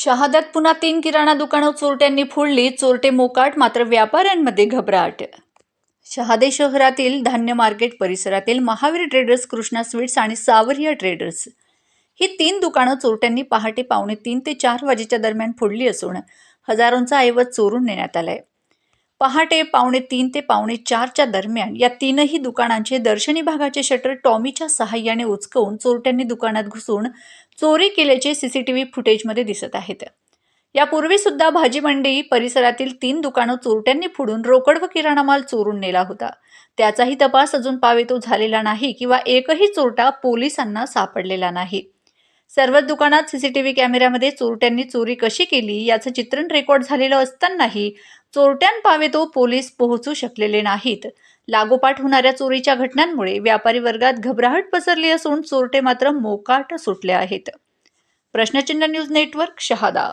शहाद्यात पुन्हा 3 किराणा दुकानं चोरट्यांनी फोडली. चोरटे मोकाट, मात्र व्यापाऱ्यांमध्ये घबराट. शहादे शहरातील धान्य मार्केट परिसरातील महावीर ट्रेडर्स, कृष्णा स्वीट्स आणि सावरिया ट्रेडर्स ही 3 दुकानं चोरट्यांनी पहाटे 3:45 ते 4 वाजेच्या दरम्यान फोडली असून हजारोंचा ऐवज चोरून नेण्यात आलाय. पहाटे 3:45 ते 4:45च्या दरम्यान या तीनही दुकानांचे दर्शनी भागाचे शटर टॉमीच्या सहाय्याने उचकवून चोरट्यांनी दुकानात घुसून चोरी केल्याचे सीसीटीव्ही फुटेजमध्ये दिसत आहेत. यापूर्वी सुद्धा भाजी मंडी परिसरातील 3 दुकानं चोरट्यांनी फोडून रोकड व किराणा माल चोरून नेला होता. त्याचाही तपास अजून पावेतो झालेला नाही किंवा एकही चोरटा पोलिसांना सापडलेला नाही. सर्वच दुकानात सीसीटीव्ही कॅमेऱ्यामध्ये चोरट्यांनी चोरी कशी केली याचं चित्रण रेकॉर्ड झालेलं असतानाही चोरट्यांपावेतो पोलीस पोहोचू शकलेले नाहीत. लागोपाठ होणाऱ्या चोरीच्या घटनांमुळे व्यापारी वर्गात घबराहट पसरली असून चोरटे मात्र मोकाट सुटले आहेत. प्रश्नचिन्ह न्यूज नेटवर्क, शहादा.